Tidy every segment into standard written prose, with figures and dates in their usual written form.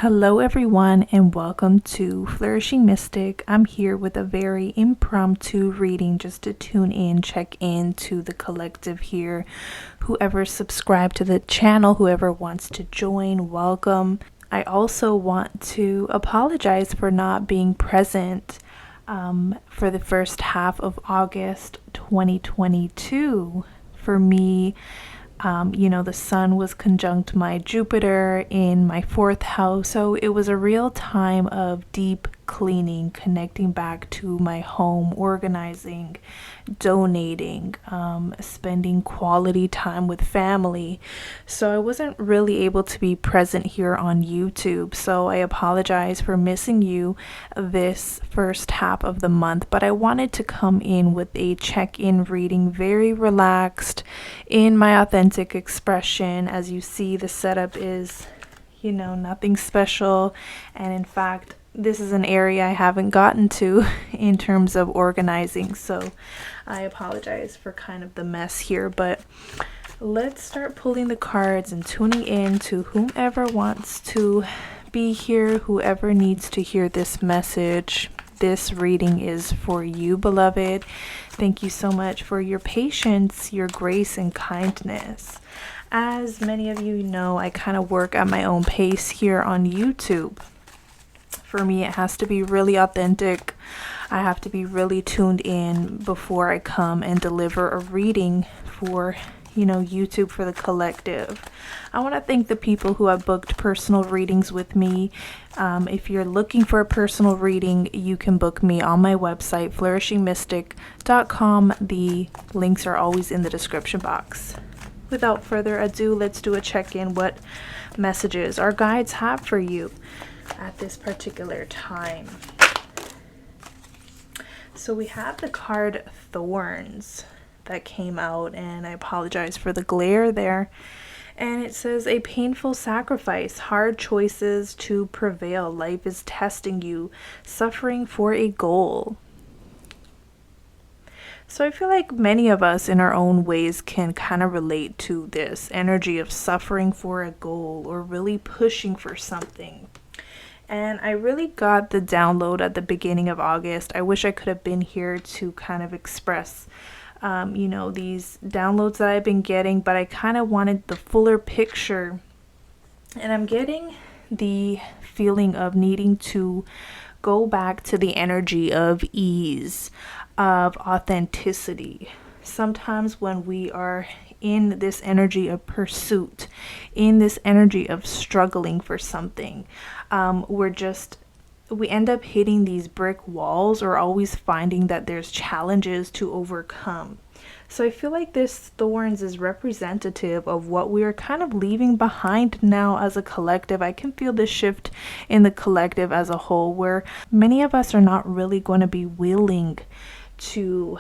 Hello everyone and welcome to Flourishing Mystic. I'm here with a very impromptu reading just to tune in, check in to the collective here. Whoever subscribed to the channel, whoever wants to join, welcome. I also want to apologize for not being present for the first half of August 2022. For me, the sun was conjunct my Jupiter in my 4th house. So it was a real time of deep cleaning, connecting back to my home, organizing, donating, spending quality time with family. So I wasn't really able to be present here on YouTube. So I apologize for missing you this first half of the month, but I wanted to come in with a check-in reading, very relaxed in my authentic expression. As you see, the setup is, nothing special. And in fact, this is an area I haven't gotten to in terms of organizing, so I apologize for kind of the mess here, but let's start pulling the cards and tuning in to whomever wants to be here, whoever needs to hear this message. This reading is for you, beloved. Thank you so much for your patience, your grace, and kindness. As many of you know, I kind of work at my own pace here on YouTube. For me, it has to be really authentic. I have to be really tuned in before I come and deliver a reading for, YouTube, for the collective. I want to thank the people who have booked personal readings with me. If you're looking for a personal reading, you can book me on my website, flourishingmystic.com. The links are always in the description box. Without further ado, let's do a check-in. What messages our guides have for you at this particular time. So we have the card Thorns that came out, and I apologize for the glare there. And it says, a painful sacrifice, hard choices to prevail. Life is testing you, suffering for a goal. So I feel like many of us in our own ways can kind of relate to this energy of suffering for a goal or really pushing for something. And I really got the download at the beginning of August. I wish I could have been here to kind of express, these downloads that I've been getting, but I kind of wanted the fuller picture. And I'm getting the feeling of needing to go back to the energy of ease, of authenticity. Sometimes when we are in this energy of pursuit, in this energy of struggling for something, we end up hitting these brick walls or always finding that there's challenges to overcome. So I feel like this Thorns is representative of what we are kind of leaving behind now as a collective. I can feel the shift in the collective as a whole, where many of us are not really going to be willing to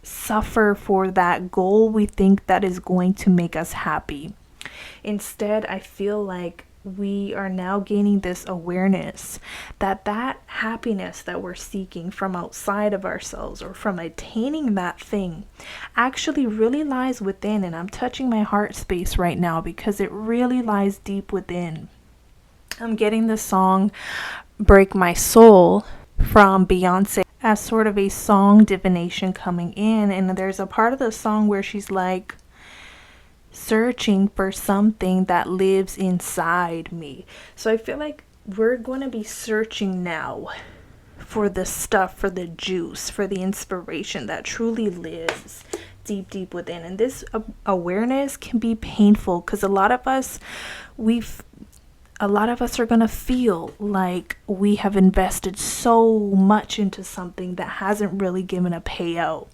suffer for that goal we think that is going to make us happy. Instead, I feel like we are now gaining this awareness that happiness that we're seeking from outside of ourselves or from attaining that thing actually really lies within. And I'm touching my heart space right now because it really lies deep within. I'm getting the song Break My Soul from Beyonce as sort of a song divination coming in. And there's a part of the song where she's like, searching for something that lives inside me. So I feel like we're going to be searching now for the stuff, for the juice, for the inspiration that truly lives deep within. And this awareness can be painful because a lot of us are going to feel like we have invested so much into something that hasn't really given a payout.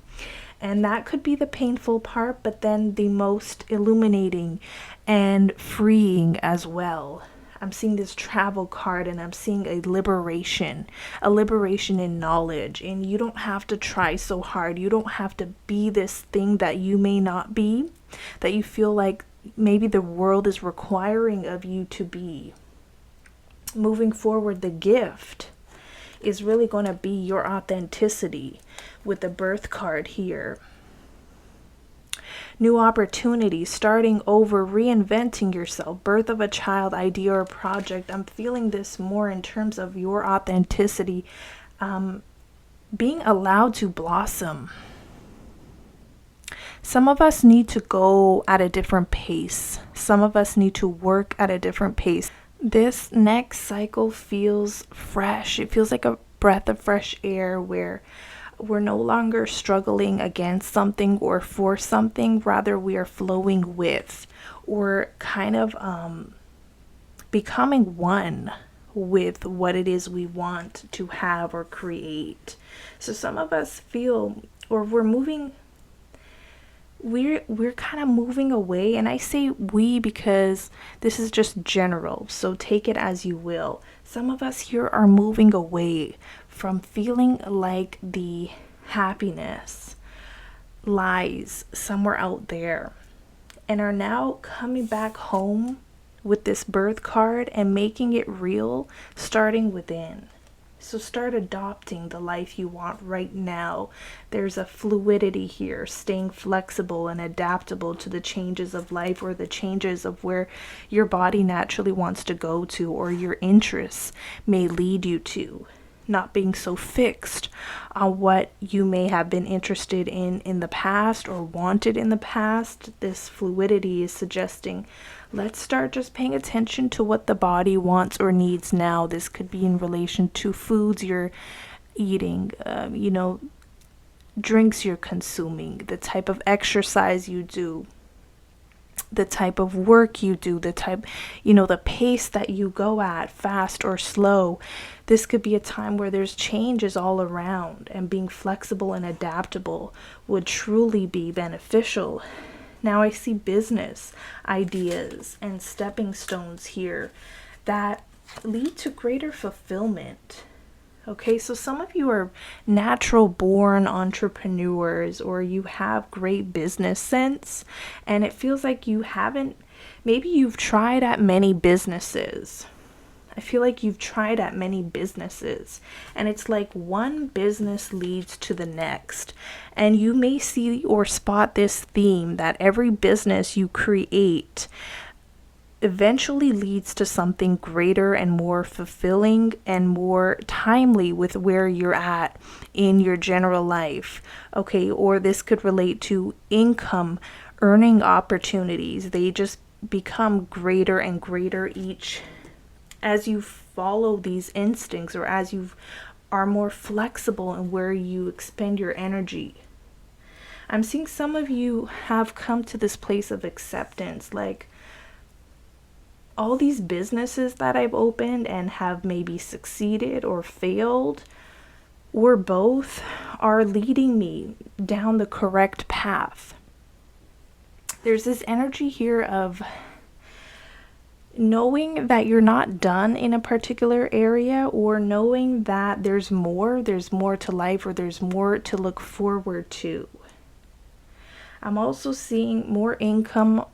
And that could be the painful part, but then the most illuminating and freeing as well. I'm seeing this travel card and I'm seeing a liberation in knowledge. And you don't have to try so hard. You don't have to be this thing that you may not be, that you feel like maybe the world is requiring of you to be. Moving forward, the gift is really going to be your authenticity with the birth card here. new opportunities, starting over, reinventing yourself, birth of a child, idea, or project. I'm feeling this more in terms of your authenticity, being allowed to blossom. Some of us need to go at a different pace. Some of us need to work at a different pace. This next cycle feels fresh. It feels like a breath of fresh air where we're no longer struggling against something or for something. Rather, we are flowing with, or kind of becoming one with what it is we want to have or create. So some of us feel, or we're kind of moving away, and I say we because this is just general, so take it as you will. Some of us here are moving away from feeling like the happiness lies somewhere out there, and are now coming back home with this birth card and making it real, starting within. So start adopting the life you want right now. There's a fluidity here, staying flexible and adaptable to the changes of life, or the changes of where your body naturally wants to go to, or your interests may lead you to. Not being so fixed on what you may have been interested in the past or wanted in the past. This fluidity is suggesting, let's start just paying attention to what the body wants or needs now. This could be in relation to foods you're eating, drinks you're consuming, the type of exercise you do, the type of work you do, the pace that you go at, fast or slow. This could be a time where there's changes all around, and being flexible and adaptable would truly be beneficial. Now I see business ideas and stepping stones here that lead to greater fulfillment. Okay, so some of you are natural born entrepreneurs, or you have great business sense, and it feels like maybe you've tried at many businesses. I feel like you've tried at many businesses, and it's like one business leads to the next. And you may see or spot this theme that every business you create eventually leads to something greater and more fulfilling and more timely with where you're at in your general life. Okay, or this could relate to income, earning opportunities. They just become greater and greater each as you follow these instincts, or as you are more flexible in where you expend your energy. I'm seeing some of you have come to this place of acceptance, like all these businesses that I've opened and have maybe succeeded or failed, or both, are leading me down the correct path. There's this energy here of knowing that you're not done in a particular area, or knowing that there's more to life, or there's more to look forward to. I'm also seeing more income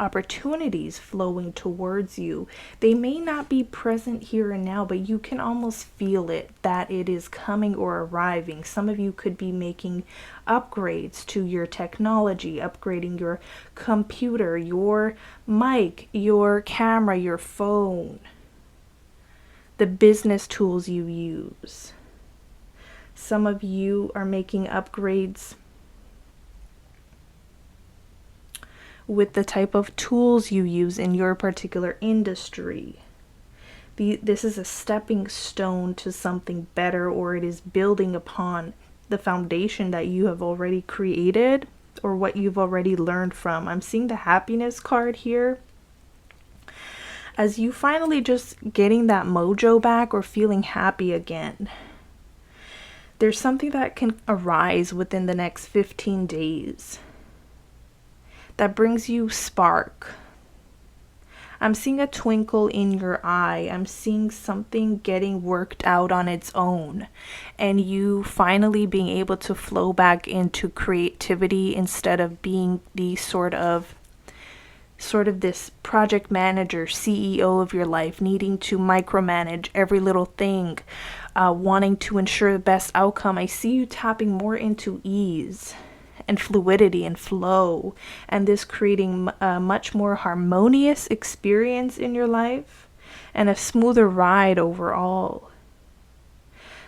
opportunities flowing towards you. They may not be present here and now, but you can almost feel it, that it is coming or arriving. Some of you could be making upgrades to your technology, upgrading your computer, your mic, your camera, your phone, the business tools you use. Some of you are making upgrades with the type of tools you use in your particular industry. This is a stepping stone to something better, or it is building upon the foundation that you have already created, or what you've already learned from. I'm seeing the happiness card here as you finally just getting that mojo back, or feeling happy again. There's something that can arise within the next 15 days that brings you spark. I'm seeing a twinkle in your eye. I'm seeing something getting worked out on its own, and you finally being able to flow back into creativity instead of being the sort of this project manager, CEO of your life, needing to micromanage every little thing, wanting to ensure the best outcome. I see you tapping more into ease and fluidity and flow, and this creating a much more harmonious experience in your life and a smoother ride overall.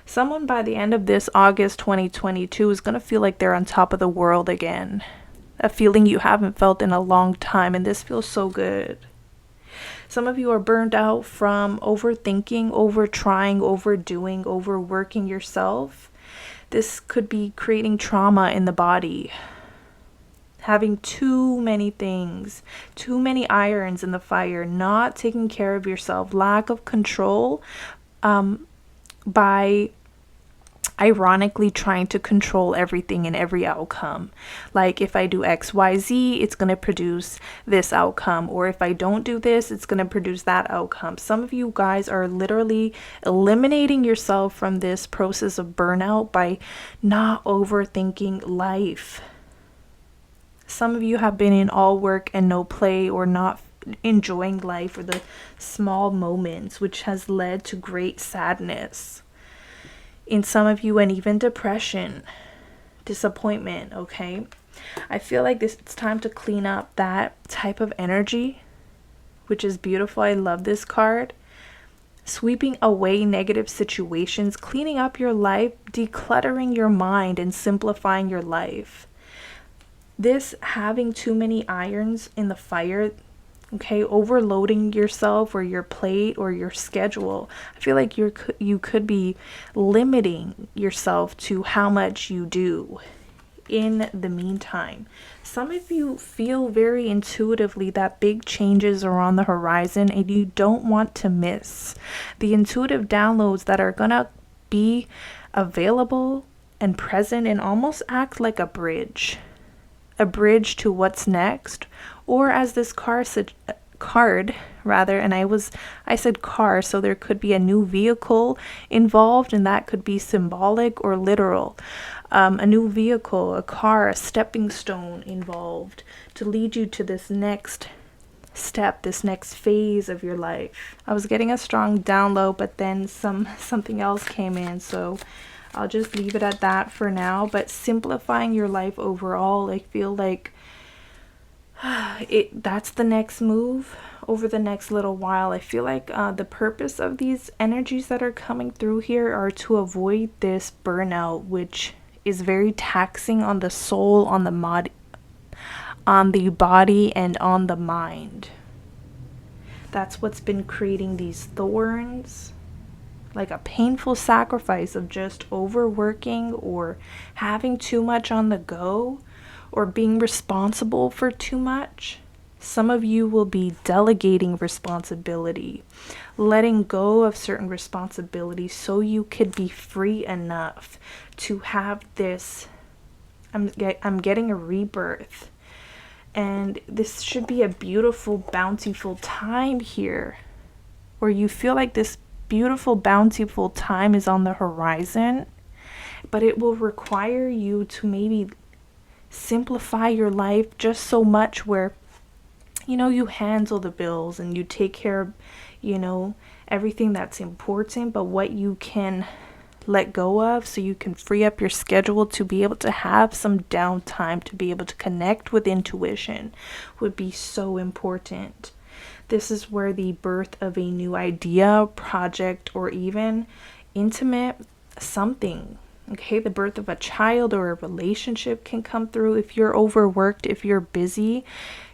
Someone by the end of this August 2022 is going to feel like they're on top of the world again. A feeling you haven't felt in a long time, and this feels so good. Some of you are burned out from overthinking, overtrying, overdoing, overworking yourself. This could be creating trauma in the body. Having too many things, too many irons in the fire, not taking care of yourself, lack of control, by ironically trying to control everything and every outcome. Like, if I do XYZ, it's going to produce this outcome, or if I don't do this, it's going to produce that outcome. Some of you guys are literally eliminating yourself from this process of burnout by not overthinking life. Some of you have been in all work and no play, or not enjoying life or the small moments, which has led to great sadness. In some of you, and even depression, disappointment, okay? I feel like it's time to clean up that type of energy, which is beautiful. I love this card. Sweeping away negative situations, cleaning up your life, decluttering your mind, and simplifying your life. This having too many irons in the fire, okay, overloading yourself or your plate or your schedule. I feel like you could be limiting yourself to how much you do in the meantime. Some of you feel very intuitively that big changes are on the horizon and you don't want to miss the intuitive downloads that are going to be available and present and almost act like a bridge to what's next. Or as this card rather, and I said car, so there could be a new vehicle involved, and that could be symbolic or literal. A new vehicle, a car, a stepping stone involved to lead you to this next step, this next phase of your life. I was getting a strong download, but then something else came in, so I'll just leave it at that for now. But simplifying your life overall, I feel like that's the next move over the next little while. I feel like the purpose of these energies that are coming through here are to avoid this burnout, which is very taxing on the soul, on the body, and on the mind. That's what's been creating these thorns, like a painful sacrifice of just overworking or having too much on the go, or being responsible for too much. Some of you will be delegating responsibility, letting go of certain responsibilities so you could be free enough to have this, I'm getting a rebirth. And this should be a beautiful, bountiful time here, where you feel like this beautiful, bountiful time is on the horizon, but it will require you to maybe simplify your life just so much where, you handle the bills and you take care of, everything that's important, but what you can let go of so you can free up your schedule to be able to have some downtime, to be able to connect with intuition would be so important. This is where the birth of a new idea, project, or even intimate something, okay, the birth of a child or a relationship can come through. If you're overworked, if you're busy,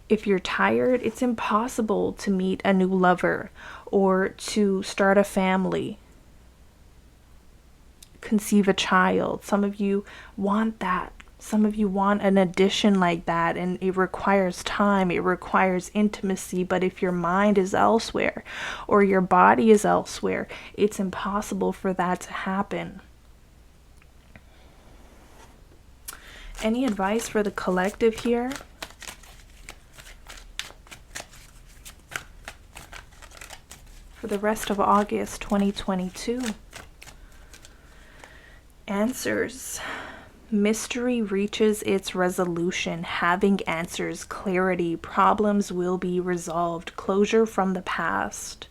if you're tired, it's impossible to meet a new lover or to start a family, conceive a child. Some of you want that. Some of you want an addition like that, and it requires time, it requires intimacy. But if your mind is elsewhere or your body is elsewhere, it's impossible for that to happen. Any advice for the collective here? For the rest of August 2022. Answers. Mystery reaches its resolution. Having answers, clarity, problems will be resolved. Closure from the past.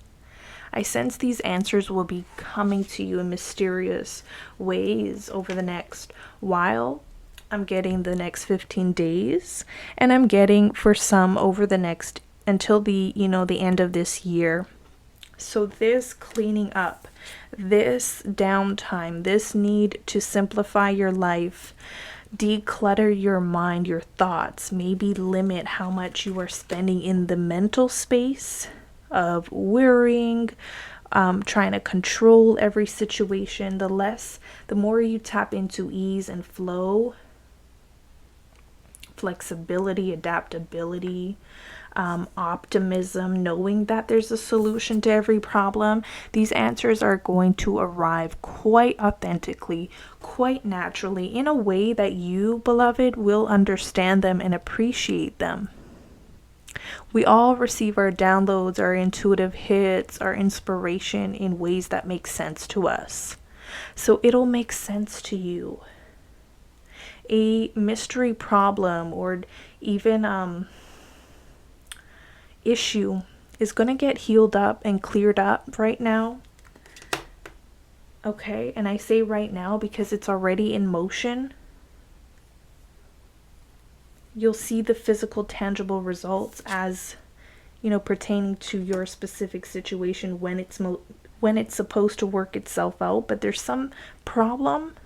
I sense these answers will be coming to you in mysterious ways over the next while. I'm getting the next 15 days, and I'm getting for some over the next until the end of this year. So this cleaning up, this downtime, this need to simplify your life, declutter your mind, your thoughts, maybe limit how much you are spending in the mental space of worrying, trying to control every situation. The more you tap into ease and flow, flexibility, adaptability, optimism, knowing that there's a solution to every problem, these answers are going to arrive quite authentically, quite naturally, in a way that you, beloved, will understand them and appreciate them. We all receive our downloads, our intuitive hits, our inspiration in ways that make sense to us. So it'll make sense to you. A mystery problem or even issue is going to get healed up and cleared up right now. Okay, and I say right now because it's already in motion. You'll see the physical, tangible results as, pertaining to your specific situation when it's supposed to work itself out. But there's some problem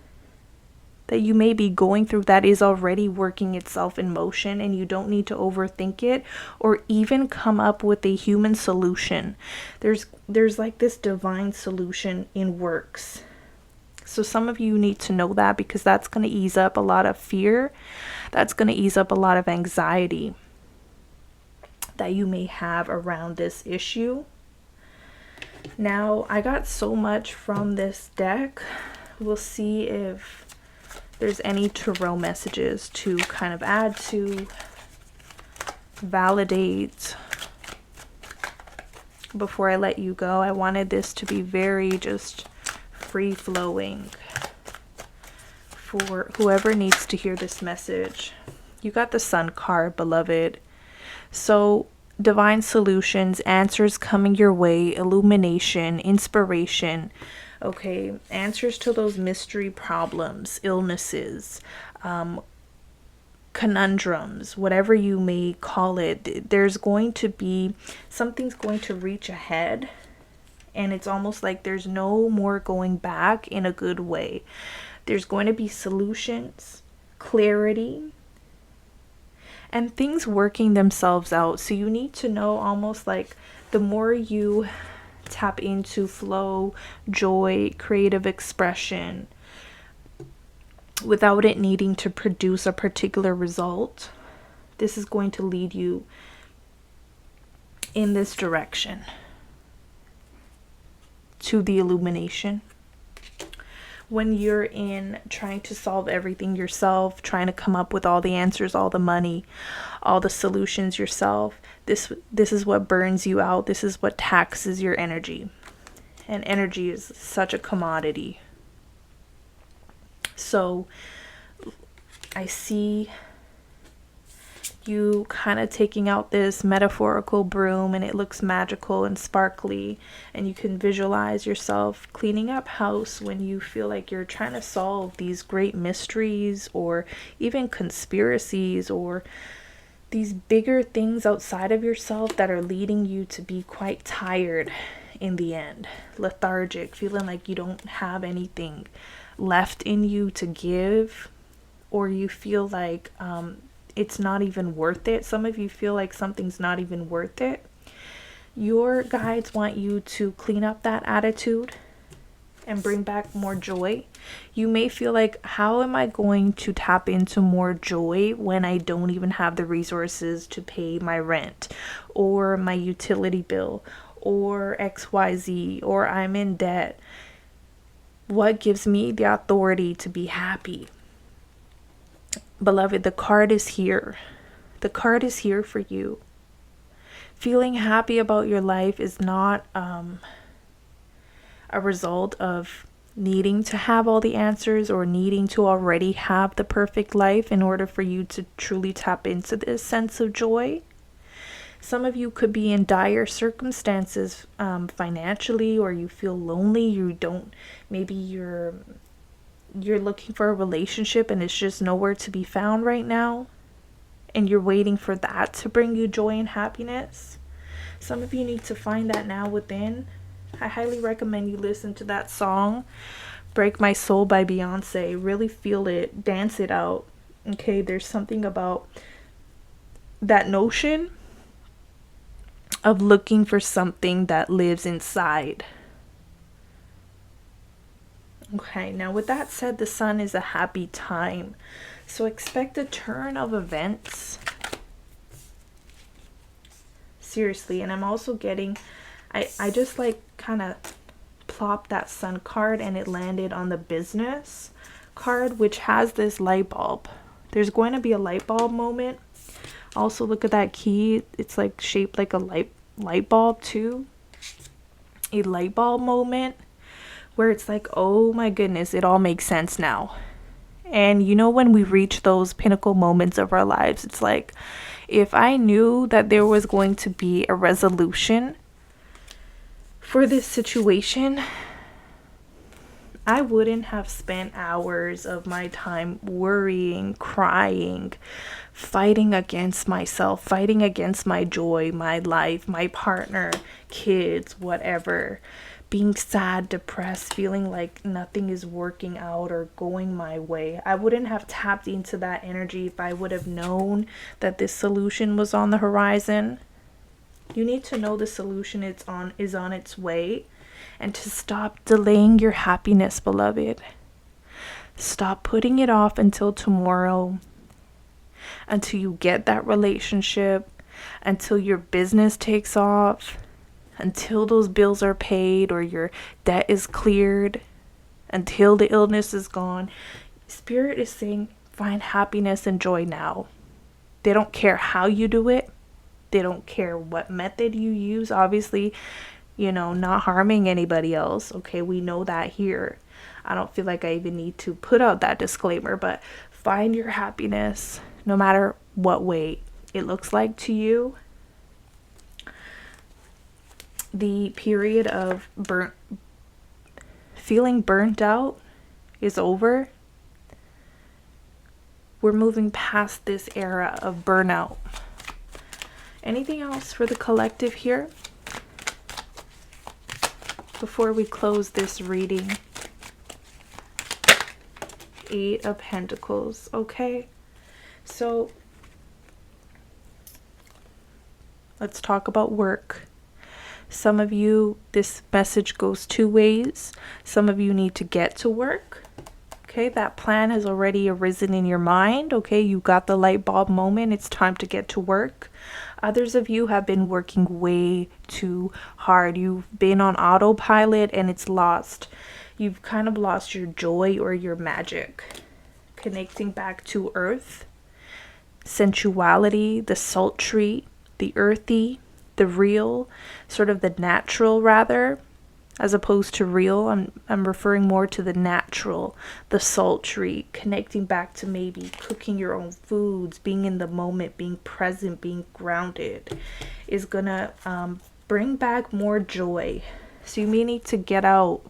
that you may be going through that is already working itself in motion, and you don't need to overthink it or even come up with a human solution. There's like this divine solution in works. So some of you need to know that, because that's going to ease up a lot of fear. That's going to ease up a lot of anxiety that you may have around this issue. Now, I got so much from this deck. We'll see if there's any tarot messages to kind of add to, validate. Before I let you go, I wanted this to be very just free-flowing for whoever needs to hear this message. You got the Sun card, beloved. So divine solutions, answers coming your way, illumination, inspiration. Okay, answers to those mystery problems, illnesses, conundrums, whatever you may call it. There's going to be, something's going to reach ahead, and it's almost like there's no more going back in a good way. There's going to be solutions, clarity, and things working themselves out. So you need to know, almost like the more you tap into flow, joy, creative expression, without it needing to produce a particular result, this is going to lead you in this direction to the illumination. When you're in trying to solve everything yourself, trying to come up with all the answers, all the money, all the solutions yourself, this is what burns you out. This is what taxes your energy. And energy is such a commodity. So I see you kind of taking out this metaphorical broom, and it looks magical and sparkly, and you can visualize yourself cleaning up house when you feel like you're trying to solve these great mysteries or even conspiracies or these bigger things outside of yourself that are leading you to be quite tired in the end, lethargic, feeling like you don't have anything left in you to give, or you feel like it's not even worth it. Some of you feel like something's not even worth it. Your guides want you to clean up that attitude and bring back more joy. You may feel like, how am I going to tap into more joy when I don't even have the resources to pay my rent or my utility bill or XYZ, or I'm in debt? What gives me the authority to be happy? Beloved, the card is here. The card is here for you. Feeling happy about your life is not a result of needing to have all the answers or needing to already have the perfect life in order for you to truly tap into this sense of joy. Some of you could be in dire circumstances financially, or you feel lonely. Maybe you're you're looking for a relationship and it's just nowhere to be found right now, and you're waiting for that to bring you joy and happiness. Some of you need to find that now within. I highly recommend you listen to that song, Break My Soul by Beyonce. Really feel it, dance it out. Okay, there's something about that notion of looking for something that lives inside. Okay, now with that said, the sun is a happy time. So expect a turn of events. Seriously, and I'm also getting, I just like kind of plopped that sun card and it landed on the business card, which has this light bulb. There's going to be a light bulb moment. Also, look at that key. It's like shaped like a light bulb too. A light bulb moment where it's like, oh my goodness, it all makes sense now. And you know, when we reach those pinnacle moments of our lives, it's like, if I knew that there was going to be a resolution for this situation, I wouldn't have spent hours of my time worrying, crying, fighting against myself, fighting against my joy, my life, my partner, kids, whatever. Being sad, depressed, feeling like nothing is working out or going my way. I wouldn't have tapped into that energy if I would have known that this solution was on the horizon. You need to know the solution is on its way, and to stop delaying your happiness, beloved. Stop putting it off until tomorrow, until you get that relationship, until your business takes off, until those bills are paid or your debt is cleared, until the illness is gone. Spirit is saying, find happiness and joy now. They don't care how you do it. They don't care what method you use. Obviously, not harming anybody else. Okay, we know that here. I don't feel like I even need to put out that disclaimer, but find your happiness no matter what way it looks like to you. The period of feeling burnt out is over. We're moving past this era of burnout. Anything else for the collective here before we close this reading? 8 of Pentacles. Okay, so let's talk about work. Some of you, this message goes 2 ways. Some of you need to get to work. Okay, that plan has already arisen in your mind. Okay, you got the light bulb moment. It's time to get to work. Others of you have been working way too hard. You've been on autopilot and it's lost. You've kind of lost your joy or your magic. Connecting back to earth, sensuality, the sultry, the earthy, the real, sort of the natural rather, as opposed to real. I'm referring more to the natural, the sultry, connecting back to maybe cooking your own foods, being in the moment, being present, being grounded is gonna bring back more joy. So you may need to get out,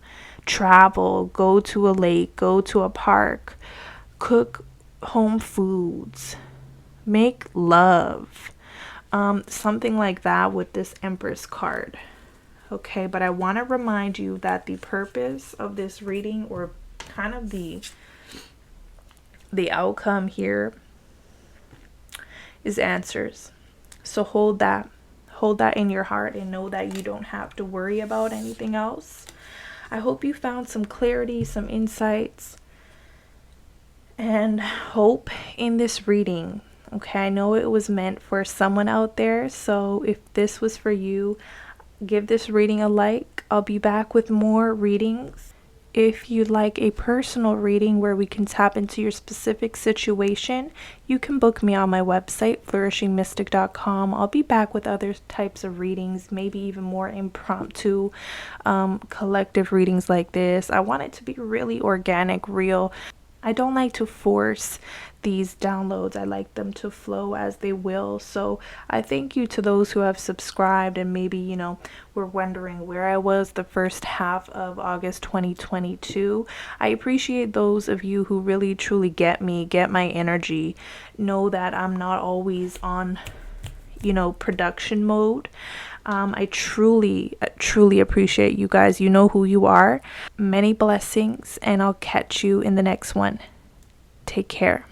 travel, go to a lake, go to a park, cook home foods, make love. Something like that with this Empress card. Okay, but I want to remind you that the purpose of this reading, or kind of the outcome here, is answers. So hold that in your heart and know that you don't have to worry about anything else. I hope you found some clarity, some insights, and hope in this reading. Okay, I know it was meant for someone out there, so if this was for you, give this reading a like. I'll be back with more readings. If you'd like a personal reading where we can tap into your specific situation, you can book me on my website, flourishingmystic.com. I'll be back with other types of readings, maybe even more impromptu collective readings like this. I want it to be really organic, real. I don't like to force these downloads. I like them to flow as they will. So I thank you to those who have subscribed and maybe, you know, were wondering where I was the first half of August 2022. I appreciate those of you who really truly get me, get my energy, know that I'm not always on, you know, production mode. I truly appreciate you guys. You know who you are. Many blessings, and I'll catch you in the next one. Take care.